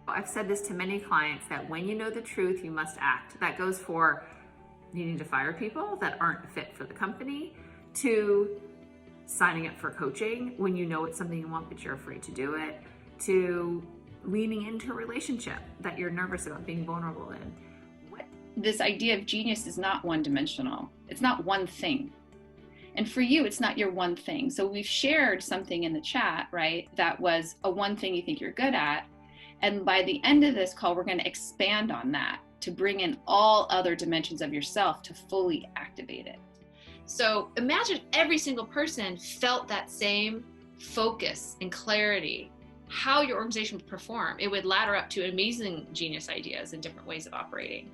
I've said this to many clients that when you know the truth, you must act. That goes for needing to fire people that aren't fit for the company, to signing up for coaching when you know it's something you want but you're afraid to do it, to leaning into a relationship that you're nervous about being vulnerable in. This idea of genius is not one-dimensional. It's not one thing. And for you, it's not your one thing. So we've shared something in the chat, right? That was a one thing you think you're good at. And by the end of this call, we're going to expand on that to bring in all other dimensions of yourself to fully activate it. So imagine every single person felt that same focus and clarity, how your organization would perform. It would ladder up to amazing genius ideas and different ways of operating.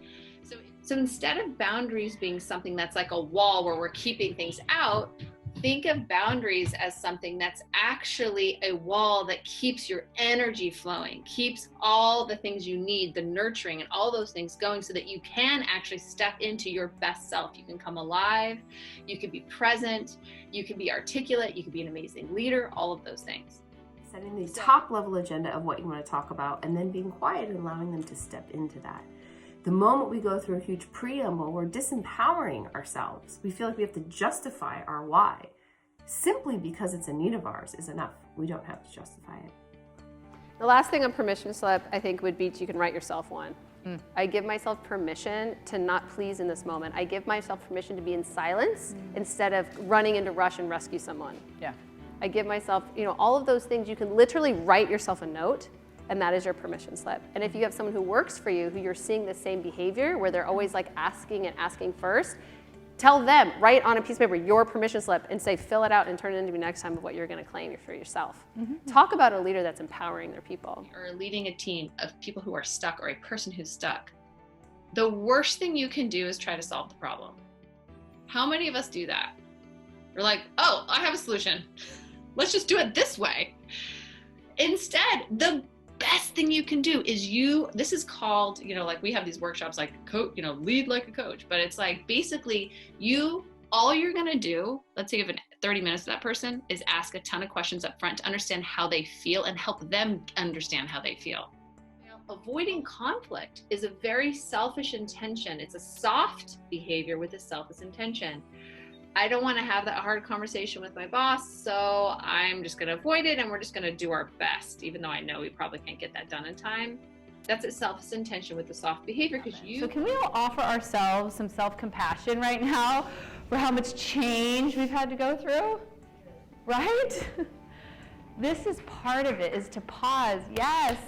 So instead of boundaries being something that's like a wall where we're keeping things out, think of boundaries as something that's actually a wall that keeps your energy flowing, keeps all the things you need, the nurturing and all those things going, so that you can actually step into your best self. You can come alive, you can be present, you can be articulate, you can be an amazing leader, all of those things. Setting the top level agenda of what you want to talk about, and then being quiet and allowing them to step into that. The moment we go through a huge preamble, we're disempowering ourselves. We feel like we have to justify our why. Simply because it's a need of ours is enough. We don't have to justify it. The last thing on permission slip, I think, would be you can write yourself one. I give myself permission to not please in this moment. I give myself permission to be in silence instead of running into rush and rescue someone. Yeah. I give myself, all of those things. You can literally write yourself a note, and that is your permission slip. And if you have someone who works for you, who you're seeing the same behavior, where they're always like asking and asking first, tell them, write on a piece of paper your permission slip and say, fill it out and turn it into next time of what you're gonna claim for yourself. Talk about a leader that's empowering their people. Or leading a team of people who are stuck, or a person who's stuck. The worst thing you can do is try to solve the problem. How many of us do that? We're like, oh, I have a solution. Let's just do it this way. Instead, the best thing you can do is this is called, like we have these workshops like lead like a coach, but it's like basically all you're going to do, let's say you have 30 minutes to that person, is ask a ton of questions up front to understand how they feel and help them understand how they feel. Avoiding conflict is a very selfish intention. It's a soft behavior with a selfish intention. I don't want to have that hard conversation with my boss, so I'm just going to avoid it, and we're just going to do our best, even though I know we probably can't get that done in time. That's a selfish intention with the soft behavior, because So can we all offer ourselves some self-compassion right now for how much change we've had to go through? Right? This is part of it, is to pause. Yes.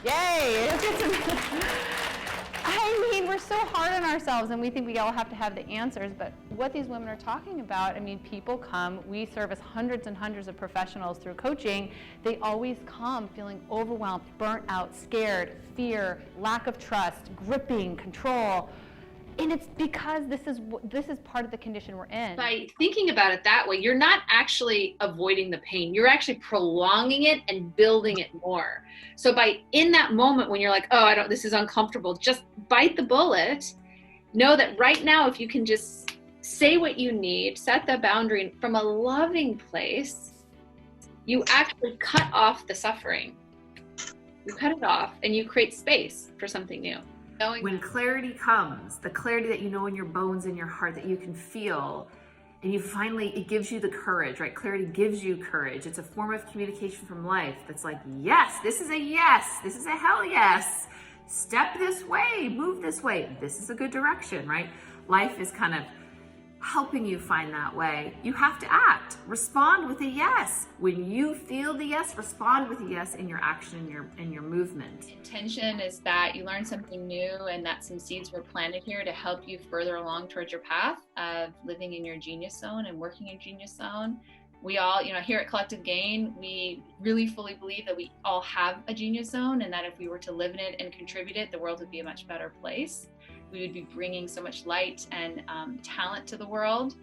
Yay. I mean, we're so hard on ourselves, and we think we all have to have the answers, but what these women are talking about, people come, we service hundreds and hundreds of professionals through coaching. They always come feeling overwhelmed, burnt out, scared, fear, lack of trust, gripping, control. And it's because this is part of the condition we're in. By thinking about it that way, you're not actually avoiding the pain. You're actually prolonging it and building it more. So in that moment when you're like, oh, this is uncomfortable, just bite the bullet. Know that right now, if you can just say what you need, set the boundary from a loving place, you actually cut off the suffering. You cut it off and you create space for something new. When clarity comes, the clarity that you know in your bones, in your heart, that you can feel, and it gives you the courage, right? Clarity gives you courage. It's a form of communication from life that's like, yes, this is a hell yes. Step this way, move this way. This is a good direction, right? Life is kind of helping you find that way. You have to act. Respond with a yes. When you feel the yes, respond with a yes in your action and your movement. Intention is that you learn something new, and that some seeds were planted here to help you further along towards your path of living in your genius zone and working in genius zone. We all, here at Collective Gain, we really fully believe that we all have a genius zone, and that if we were to live in it and contribute it, the world would be a much better place. We would be bringing so much light and talent to the world.